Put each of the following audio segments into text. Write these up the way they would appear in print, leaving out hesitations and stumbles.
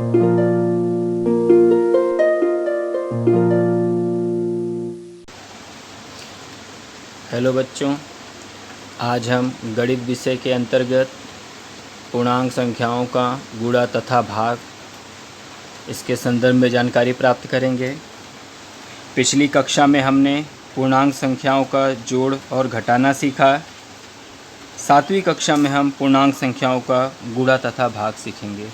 Hello बच्चों, आज हम गणित विषय के अंतर्गत पूर्णांक संख्याओं का गुणा तथा भाग इसके संदर्भ में जानकारी प्राप्त करेंगे। पिछली कक्षा में हमने पूर्णांक संख्याओं का जोड़ और घटाना सीखा। 7वीं कक्षा में हम पूर्णांक संख्याओं का गुणा तथा भाग सीखेंगे।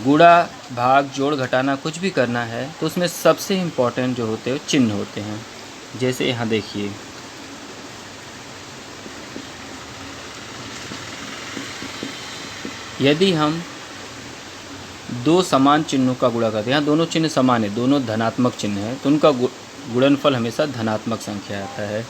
गुणा भाग जोड़ घटाना कुछ भी करना है तो उसमें सबसे इम्पोर्टेंट जो होते हैं चिन्ह होते हैं। जैसे यहाँ देखिए, यदि हम दो समान चिन्हों का गुणा करते हैं, यहाँ दोनों चिन्ह समान है, दोनों धनात्मक चिन्ह हैं, तो उनका गुणनफल हमेशा धनात्मक संख्या आता है।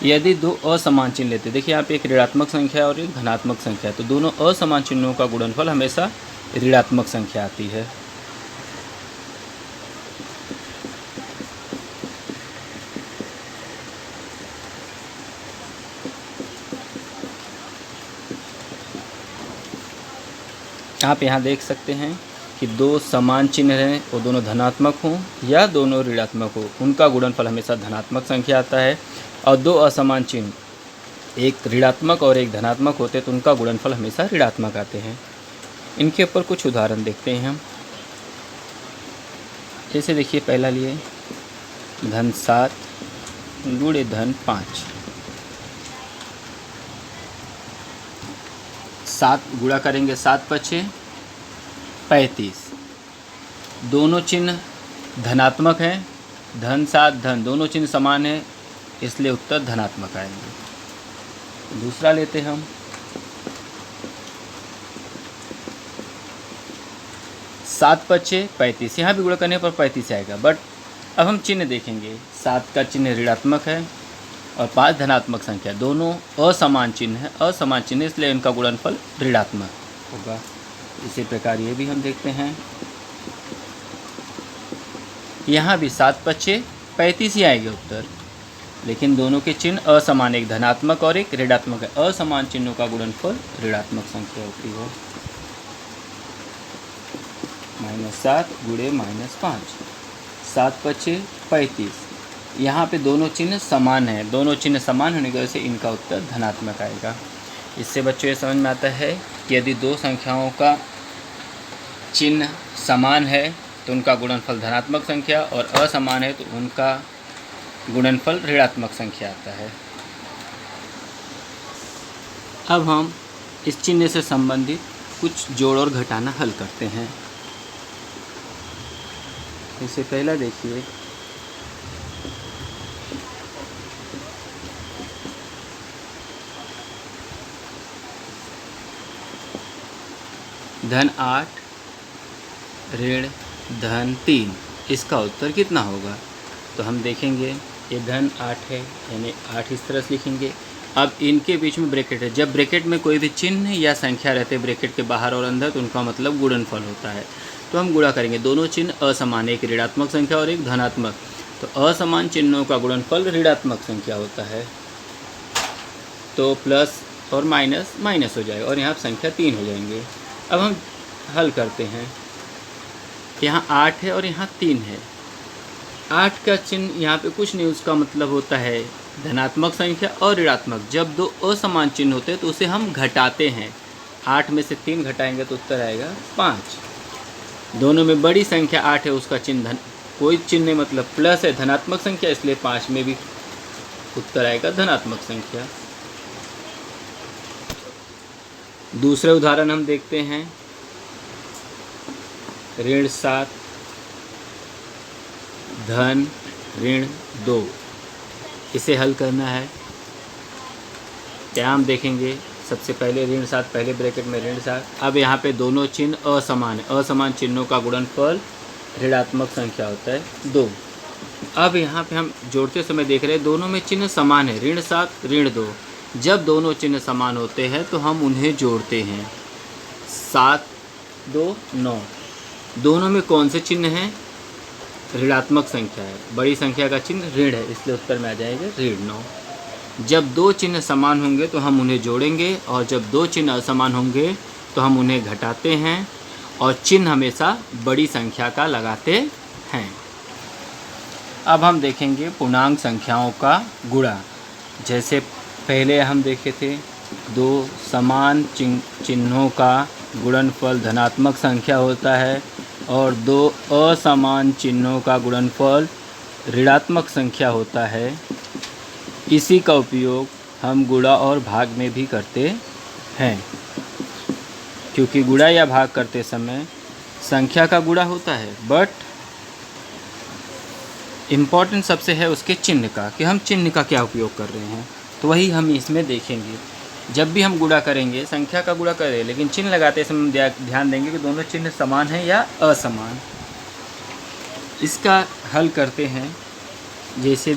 यदि दो असमान चिन्ह लेते, देखिए यहाँ पे एक ऋणात्मक संख्या और एक धनात्मक संख्या है, तो दोनों असमान चिन्हों का गुणनफल हमेशा ऋणात्मक संख्या आती है। आप यहाँ देख सकते हैं कि दो समान चिन्ह हैं, वो दोनों धनात्मक हों या दोनों ऋणात्मक हो, उनका गुणनफल हमेशा धनात्मक संख्या आता है। और दो असमान चिन्ह, एक ऋणात्मक और एक धनात्मक होते, तो उनका गुणनफल हमेशा ऋणात्मक आते हैं। इनके ऊपर कुछ उदाहरण देखते हैं हम। जैसे देखिए, पहला लिए धन 7 गुणे धन 5। 7 गुणा करेंगे, 7 पचे 35। दोनों चिन्ह धनात्मक हैं, धन 7 धन, दोनों चिन्ह समान हैं, इसलिए उत्तर धनात्मक आएंगे। दूसरा लेते हम, 7 पचे 35। यहाँ भी गुणा करने पर 35 आएगा, बट अब हम चिन्ह देखेंगे। 7 का चिन्ह ऋणात्मक है और 5 धनात्मक संख्या, दोनों असमान चिन्ह है, असमान चिन्ह, इसलिए इनका गुणनफल ऋणात्मक होगा। इसी प्रकार ये भी हम देखते हैं, यहाँ भी 7 पचे 35 ही आएगा उत्तर, लेकिन दोनों के चिन्ह असमान, एक धनात्मक और एक ऋणात्मक है। असमान चिन्हों का गुणनफल ऋणात्मक संख्या होती है। -7 गुणे -5, 7 पचे 35। यहाँ पे दोनों चिन्ह समान हैं, दोनों चिन्ह समान होने की वजह से इनका उत्तर धनात्मक आएगा। इससे बच्चों ये समझ में आता है कि यदि दो संख्याओं का चिन्ह समान है तो उनका गुणनफल धनात्मक संख्या, और असमान है तो उनका गुणनफल ऋणात्मक संख्या आता है। अब हम इस चिन्ह से संबंधित कुछ जोड़ और घटाना हल करते हैं। इससे पहला देखिए, धन 8 ऋण धन 3, इसका उत्तर कितना होगा? तो हम देखेंगे, ये धन 8 है, यानी 8 इस तरह से लिखेंगे। अब इनके बीच में ब्रैकेट है, जब ब्रैकेट में कोई भी चिन्ह या संख्या रहते हैं ब्रैकेट के बाहर और अंदर, तो उनका मतलब गुणनफल होता है। तो हम गुणा करेंगे, दोनों चिन्ह असमान, एक ऋणात्मक संख्या और एक धनात्मक, तो असमान चिन्हों का गुणनफल ऋणात्मक संख्या होता है। तो प्लस और माइनस माइनस हो जाएगा और यहाँ संख्या 3 हो जाएंगे। अब हम हल करते हैं, यहाँ 8 है और यहाँ 3 है। 8 का चिन्ह यहाँ पे कुछ नहीं, उसका मतलब होता है धनात्मक संख्या और ऋणात्मक। जब दो असमान चिन्ह होते हैं तो उसे हम घटाते हैं, 8 में से 3 घटाएंगे तो उत्तर आएगा 5। दोनों में बड़ी संख्या 8 है, उसका चिन्ह कोई चिन्ह नहीं, मतलब प्लस है, धनात्मक संख्या, इसलिए 5 में भी उत्तर आएगा धनात्मक संख्या। दूसरे उदाहरण हम देखते हैं, ऋण 7 धन ऋण 2, इसे हल करना है। क्या हम देखेंगे, सबसे पहले ऋण 7, पहले ब्रैकेट में ऋण 7। अब यहाँ पे दोनों चिन्ह असमान है, असमान चिन्हों का गुणनफल ऋणात्मक संख्या होता है 2। अब यहाँ पे हम जोड़ते समय देख रहे हैं दोनों में चिन्ह समान है, ऋण 7 ऋण 2। जब दोनों चिन्ह समान होते हैं तो हम उन्हें जोड़ते हैं, 7 2 9। दोनों में कौन से चिन्ह हैं? ऋणात्मक संख्या है, बड़ी संख्या का चिन्ह ऋण है, इसलिए उत्तर में आ जाएगा ऋण 9। जब दो चिन्ह समान होंगे तो हम उन्हें जोड़ेंगे, और जब दो चिन्ह असमान होंगे तो हम उन्हें घटाते हैं, और चिन्ह हमेशा बड़ी संख्या का लगाते हैं। अब हम देखेंगे पूर्णांक संख्याओं का गुणा। जैसे पहले हम देखे थे, दो समान चिन्हों का गुणनफल धनात्मक संख्या होता है और दो असमान चिन्हों का गुणनफल ऋणात्मक संख्या होता है। इसी का उपयोग हम गुणा और भाग में भी करते हैं, क्योंकि गुणा या भाग करते समय संख्या का गुणा होता है, बट इम्पॉर्टेंट सबसे है उसके चिन्ह का, कि हम चिन्ह का क्या उपयोग कर रहे हैं। तो वही हम इसमें देखेंगे। जब भी हम गुणा करेंगे, संख्या का गुणा करें, लेकिन चिन्ह लगाते समय हम ध्यान देंगे कि दोनों चिन्ह समान हैं या असमान। इसका हल करते हैं। जैसे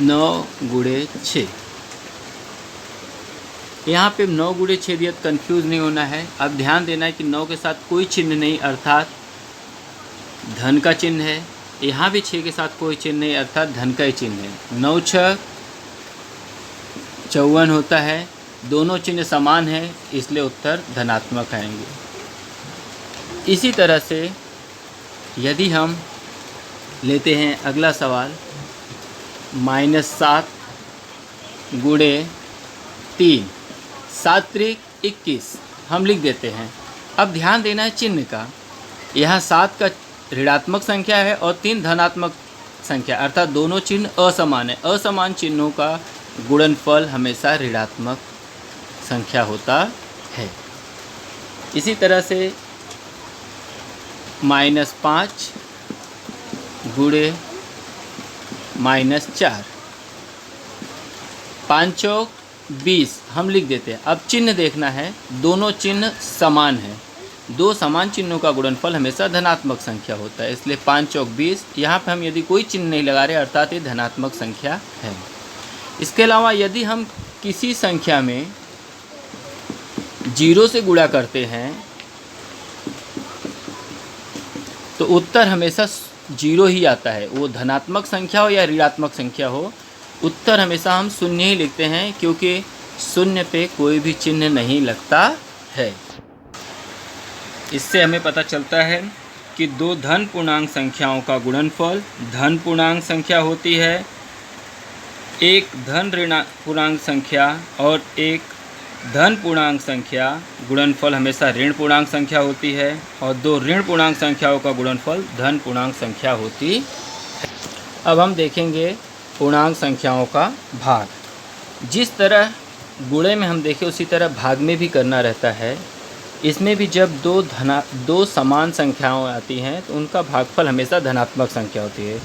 9 गुणे 6, यहाँ पे 9 गुणे 6 दिया, कन्फ्यूज़ नहीं होना है। अब ध्यान देना है कि 9 के साथ कोई चिन्ह नहीं, अर्थात धन का चिन्ह है। यहाँ भी 6 के साथ कोई चिन्ह नहीं, अर्थात धन का ही चिन्ह है। 9 6 54 होता है, दोनों चिन्ह समान हैं, इसलिए उत्तर धनात्मक आएंगे। इसी तरह से यदि हम लेते हैं अगला सवाल, -7 गुणे 3, 7 त्रिक 21 हम लिख देते हैं। अब ध्यान देना है चिन्ह का। यहाँ 7 का ऋणात्मक संख्या है और 3 धनात्मक संख्या, अर्थात दोनों चिन्ह असमान है। असमान चिन्हों का गुणनफल हमेशा ऋणात्मक संख्या होता है। इसी तरह से -5 गुणे -4, 5 चौक 20 हम लिख देते हैं। अब चिन्ह देखना है, दोनों चिन्ह समान हैं। दो समान चिन्हों का गुणनफल हमेशा धनात्मक संख्या होता है, इसलिए 5 चौक 20। यहाँ पे हम यदि कोई चिन्ह नहीं लगा रहे, अर्थात ये धनात्मक संख्या है। इसके अलावा यदि हम किसी संख्या में 0 से गुणा करते हैं तो उत्तर हमेशा 0 ही आता है, वो धनात्मक संख्या हो या ऋणात्मक संख्या हो। उत्तर हमेशा हम शून्य ही लिखते हैं, क्योंकि शून्य पे कोई भी चिन्ह नहीं लगता है। इससे हमें पता चलता है कि दो धन पूर्णांक संख्याओं का गुणनफल धन पूर्णांक संख्या होती है, एक धन ऋण पूर्णांक संख्या और एक धन पूर्णांक संख्या गुणनफल हमेशा ऋण पूर्णांक संख्या होती है, और दो ऋण पूर्णांक संख्याओं का गुणनफल धन पूर्णांक संख्या होती है। अब हम देखेंगे पूर्णांक संख्याओं का भाग। जिस तरह गुणे में हम देखें उसी तरह भाग में भी करना रहता है। इसमें भी जब दो समान संख्याएं आती हैं तो उनका भागफल हमेशा धनात्मक संख्या होती है।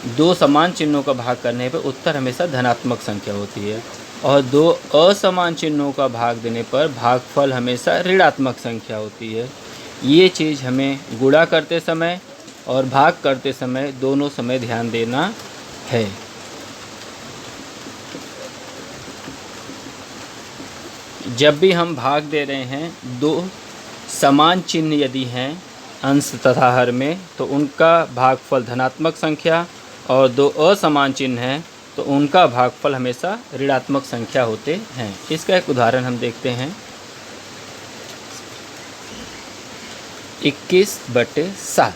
दो समान चिन्हों का भाग करने पर उत्तर हमेशा धनात्मक संख्या होती है, और दो असमान चिन्हों का भाग देने पर भागफल हमेशा ऋणात्मक संख्या होती है। ये चीज़ हमें गुणा करते समय और भाग करते समय दोनों समय ध्यान देना है। जब भी हम भाग दे रहे हैं, दो समान चिन्ह यदि हैं अंश तथा हर में, तो उनका भागफल धनात्मक संख्या, और दो असमान चिन्ह हैं तो उनका भागफल हमेशा ऋणात्मक संख्या होते हैं। इसका एक उदाहरण हम देखते हैं। 21/7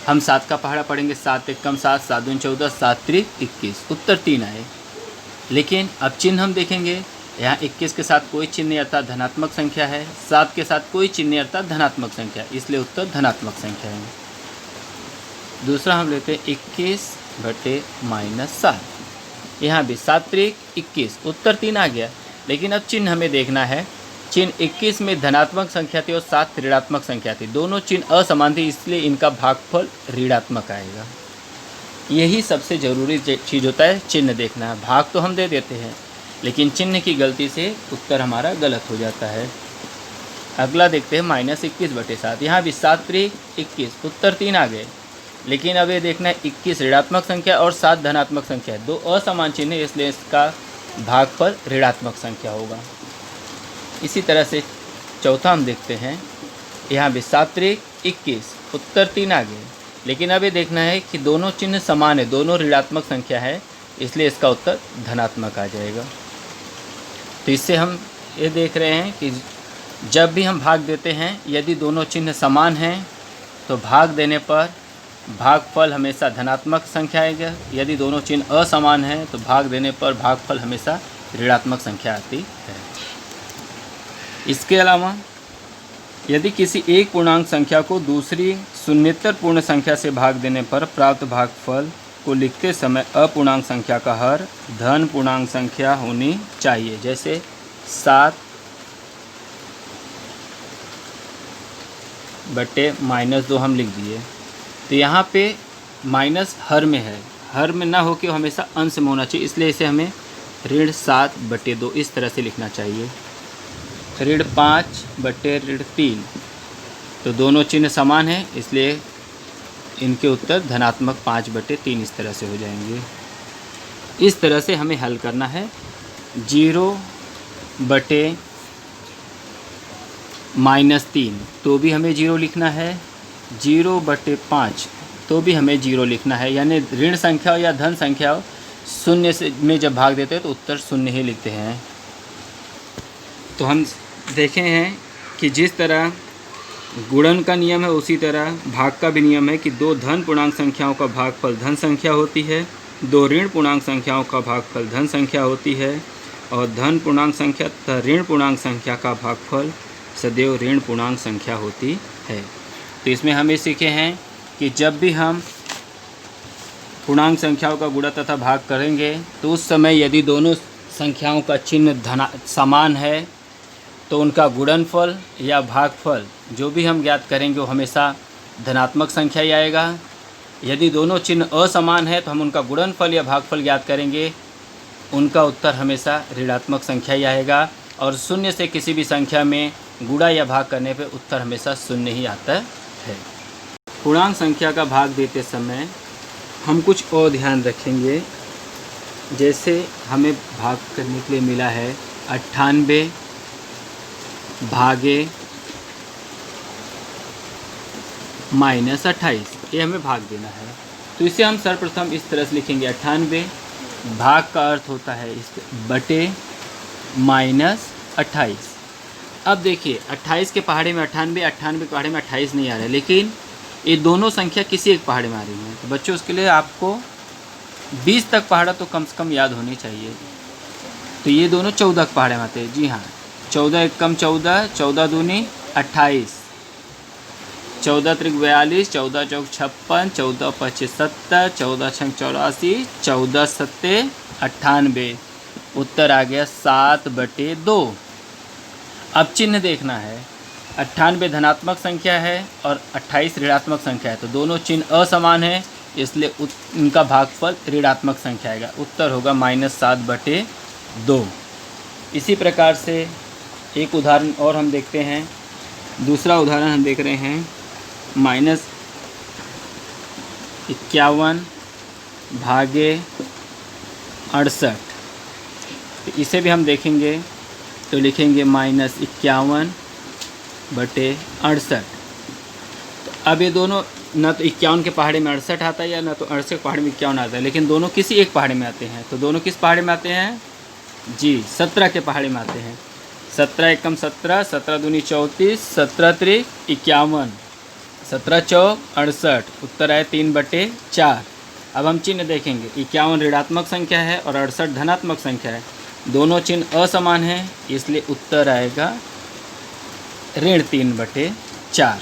हम 7 का पहाड़ा पढ़ेंगे। 7 एकम 7, 7 दूनी 14, 7 त्रिक 21, उत्तर 3 आए। लेकिन अब चिन्ह हम देखेंगे, यहाँ 21 के साथ कोई चिन्ह अर्थात धनात्मक संख्या है, 7 के साथ कोई चिन्ह अर्थात धनात्मक संख्या, इसलिए उत्तर धनात्मक संख्या है। दूसरा हम लेते हैं 21/-7, यहाँ भी 7 त्रिक 21, उत्तर 3 आ गया। लेकिन अब चिन्ह हमें देखना है। चिन्ह 21 में धनात्मक संख्या थी और 7 ऋणात्मक संख्या थी, दोनों चिन्ह असमान थे, इसलिए इनका भागफल ऋणात्मक आएगा। यही सबसे ज़रूरी चीज़ होता है, चिन्ह देखना है। भाग तो हम दे देते हैं, लेकिन चिन्ह की गलती से उत्तर हमारा गलत हो जाता है। अगला देखते हैं -21/7, यहाँ भी 7 त्रिक 21, उत्तर 3 आ गए। लेकिन अब ये देखना है 21 ऋणात्मक संख्या और 7 धनात्मक संख्या है, दो असमान चिन्ह है, इसलिए इसका भागफल ऋणात्मक संख्या होगा। इसी तरह से चौथा हम देखते हैं, यहाँ भी 7 त्रिक 21, उत्तर 3 आ गए। लेकिन अब ये देखना है कि दोनों चिन्ह समान है, दोनों ऋणात्मक संख्या है, इसलिए इसका उत्तर धनात्मक आ जाएगा। तो इससे हम ये देख रहे हैं कि जब भी हम भाग देते हैं, यदि दोनों चिन्ह समान हैं तो भाग देने पर भागफल हमेशा धनात्मक संख्या आएगा। यदि दोनों चिन्ह असमान हैं तो भाग देने पर भागफल हमेशा ऋणात्मक संख्या आती है। इसके अलावा यदि किसी एक पूर्णांक संख्या को दूसरी शून्येतर पूर्ण संख्या से भाग देने पर प्राप्त भागफल को लिखते समय अपूर्णांक संख्या का हर धन पूर्णांक संख्या होनी चाहिए। जैसे 7/-2 हम लिख दिए, तो यहाँ पे माइनस हर में है, हर में ना हो कि हमेशा अंश में होना चाहिए, इसलिए इसे हमें ऋण 7/2 इस तरह से लिखना चाहिए। ऋण 5/3, तो दोनों चिन्ह समान हैं, इसलिए इनके उत्तर धनात्मक 5/3 इस तरह से हो जाएंगे। इस तरह से हमें हल करना है। 0/-3 तो भी हमें 0 लिखना है, 0/5 तो भी हमें 0 लिखना है। यानी ऋण संख्या या धन संख्या शून्य से में जब भाग देते हैं तो उत्तर शून्य ही लिखते हैं। तो हम देखे हैं कि जिस तरह गुणन का नियम है उसी तरह भाग का भी नियम है कि 2 धन पूर्णांक संख्याओं का भागफल धन संख्या होती है, 2 ऋण पूर्णांक संख्याओं का भागफल धन संख्या होती है, और धन पूर्णांक संख्या तथा ऋण पूर्णांक संख्या का भागफल सदैव ऋण पूर्णांक संख्या होती है। तो इसमें हम ये सीखे हैं कि जब भी हम पूर्णांक संख्याओं का गुणा तथा भाग करेंगे तो उस समय यदि दोनों संख्याओं का चिन्ह समान है तो उनका गुणनफल या भागफल जो भी हम ज्ञात करेंगे वो हमेशा धनात्मक संख्या ही आएगा। यदि दोनों चिन्ह असमान है तो हम उनका गुणनफल या भागफल ज्ञात करेंगे, उनका उत्तर हमेशा ऋणात्मक संख्या ही आएगा। और शून्य से किसी भी संख्या में गुणा या भाग करने पे उत्तर हमेशा शून्य ही आता है। पूर्णांक संख्या का भाग देते समय हम कुछ और ध्यान रखेंगे। जैसे हमें भाग करने के लिए मिला है 98 भागे -28, ये हमें भाग देना है। तो इसे हम सर्वप्रथम इस तरह से लिखेंगे, 98 भाग का अर्थ होता है इस बटे -28। अब देखिए 28 के पहाड़े में 98, 98 के पहाड़े में 28 नहीं आ रहा है, लेकिन ये दोनों संख्या किसी एक पहाड़े में आ रही हैं। तो बच्चों उसके लिए आपको 20 तक पहाड़ा तो कम से कम याद होनी चाहिए। तो ये दोनों 14 के पहाड़े में आते हैं। जी हाँ, 14 एकम 14, 14 दूनी 28, 14 त्रिक 42, 14 चौक 56, 14 पच्चीस 70, 14 छंग 84, 14 सत्ते 98। उत्तर आ गया 7/2। अब चिन्ह देखना है, 98 धनात्मक संख्या है और 28 ऋणात्मक संख्या है, तो दोनों चिन्ह असमान है, इसलिए उनका भागफल ऋणात्मक संख्या आएगा। उत्तर होगा -7/2। इसी प्रकार से एक उदाहरण और हम देखते हैं। दूसरा उदाहरण हम देख रहे हैं -51 भागे 68। तो इसे भी हम देखेंगे तो लिखेंगे -51/68। तो अब ये दोनों न तो 51 के पहाड़े में 68 आता है या ना तो 68 के पहाड़े में 51 आता है, लेकिन दोनों किसी एक पहाड़े में आते हैं। तो दोनों किस पहाड़े में आते हैं? जी 17 के पहाड़े में आते हैं। 17 एकम 17, 17 दूनी 34, 17 त्रिक 51, 17 चौक 68। उत्तर आए 3/4। अब हम चिन्ह देखेंगे, 51 ऋणात्मक संख्या है और 68 धनात्मक संख्या है, दोनों चिन्ह असमान हैं, इसलिए उत्तर आएगा ऋण 3/4।